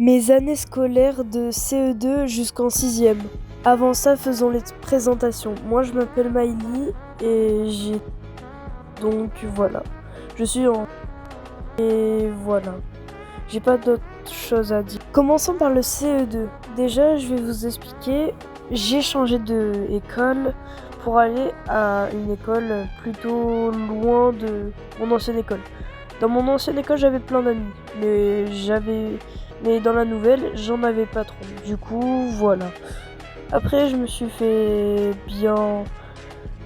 Mes années scolaires de CE2 jusqu'en 6e. Avant ça, faisons les présentations. Moi, je m'appelle Maïli et j'ai... Donc, voilà. Je suis en... Et voilà. J'ai pas d'autre chose à dire. Commençons par le CE2. Déjà, je vais vous expliquer. J'ai changé d'école pour aller à une école plutôt loin de mon ancienne école. Dans mon ancienne école, j'avais plein d'amis, mais dans la nouvelle, j'en avais pas trop. Du coup, voilà. Après, je me suis fait bien,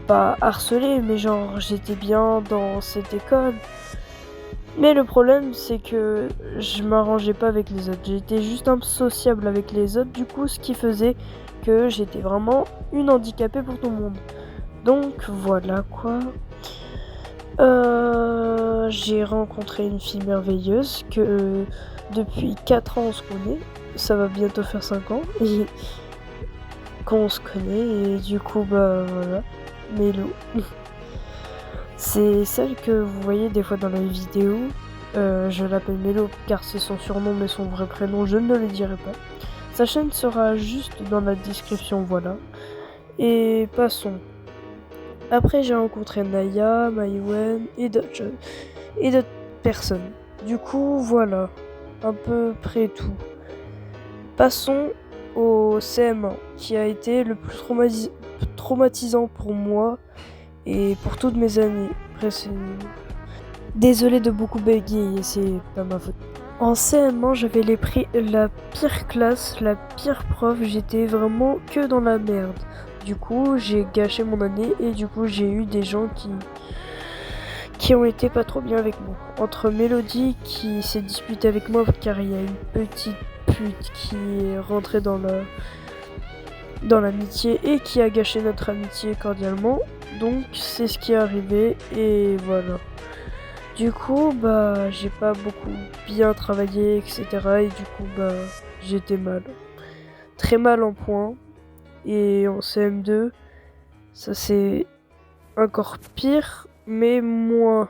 pas harceler, mais genre, j'étais bien dans cette école. Mais le problème, c'est que je m'arrangeais pas avec les autres. J'étais juste insociable avec les autres, du coup, ce qui faisait que j'étais vraiment une handicapée pour tout le monde. Donc, voilà quoi. J'ai rencontré une fille merveilleuse que depuis 4 ans on se connaît. Ça va bientôt faire 5 ans. Et qu'on se connaît. Et du coup, bah voilà. Mélo. C'est celle que vous voyez des fois dans les vidéos. Je l'appelle Mélo car c'est son surnom, mais son vrai prénom, je ne le dirai pas. Sa chaîne sera juste dans la description, voilà. Et passons. Après, j'ai rencontré Naya, Maïwen et d'autres personnes. Du coup, voilà, à peu près tout. Passons au CM1, qui a été le plus traumatisant pour moi et pour toutes mes années. Après, désolé de beaucoup bégayer, c'est pas ma faute. En CM1, j'avais la pire classe, la pire prof, j'étais vraiment que dans la merde. Du coup, j'ai gâché mon année et du coup, j'ai eu des gens qui ont été pas trop bien avec moi. Entre Mélodie qui s'est disputée avec moi car il y a une petite pute qui est rentrée dans l'amitié et qui a gâché notre amitié cordialement. Donc, c'est ce qui est arrivé et voilà. Du coup, bah, j'ai pas beaucoup bien travaillé, etc. Et du coup, bah, j'étais mal. Très mal en point. Et en CM2, ça c'est encore pire, mais moins.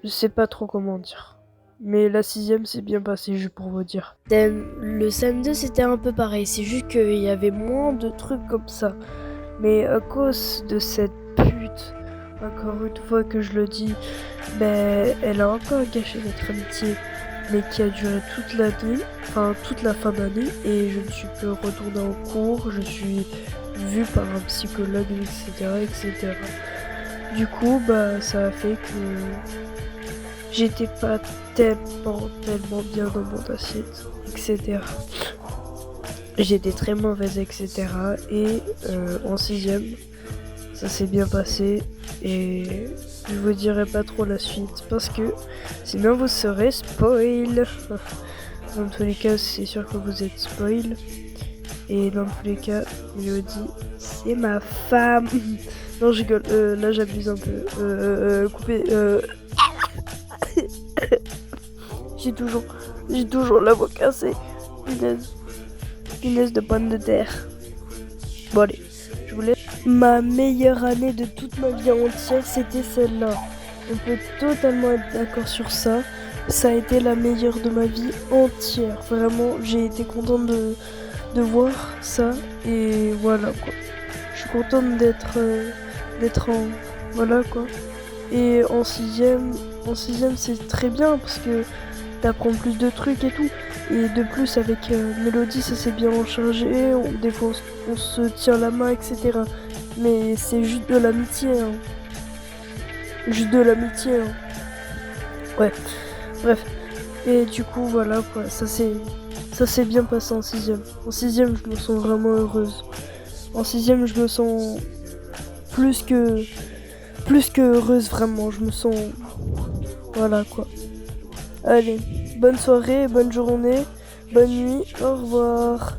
Je sais pas trop comment dire. Mais la 6e s'est bien passée, juste pour vous dire. Le CM2 c'était un peu pareil, c'est juste qu'il y avait moins de trucs comme ça. Mais à cause de cette pute, encore une fois que je le dis, ben, elle a encore gâché notre amitié, mais qui a duré toute l'année, enfin toute la fin d'année, et je ne suis plus retournée en cours, je suis vue par un psychologue, etc. Du coup, bah, ça a fait que j'étais pas tellement bien dans mon assiette, etc. J'étais très mauvaise, etc. Et en 6e, ça s'est bien passé et je vous dirai pas trop la suite parce que sinon vous serez spoil. Dans tous les cas, c'est sûr que vous êtes spoil. Et dans tous les cas, Mélodie, c'est ma femme. Non, je rigole. Là, j'abuse un peu. Coupez. J'ai toujours la voix cassée. Punaise de pomme de terre. Bon allez, je vous laisse. Ma meilleure année de toute ma vie entière, c'était celle-là. On peut totalement être d'accord sur ça. Ça a été la meilleure de ma vie entière. Vraiment, j'ai été contente de voir ça. Et voilà quoi. Je suis contente d'être en... Voilà quoi. Et en 6e, c'est très bien parce que t'apprends plus de trucs et tout. Et de plus avec Mélodie ça s'est bien rechargé, des fois on se tient la main etc. Mais c'est juste de l'amitié hein. Juste de l'amitié hein. Ouais, bref. Et du coup voilà quoi, ça s'est bien passé en 6e. En 6e je me sens vraiment heureuse. En 6e je me sens plus que heureuse vraiment, je me sens... Voilà quoi. Allez, bonne soirée, bonne journée, bonne nuit, au revoir.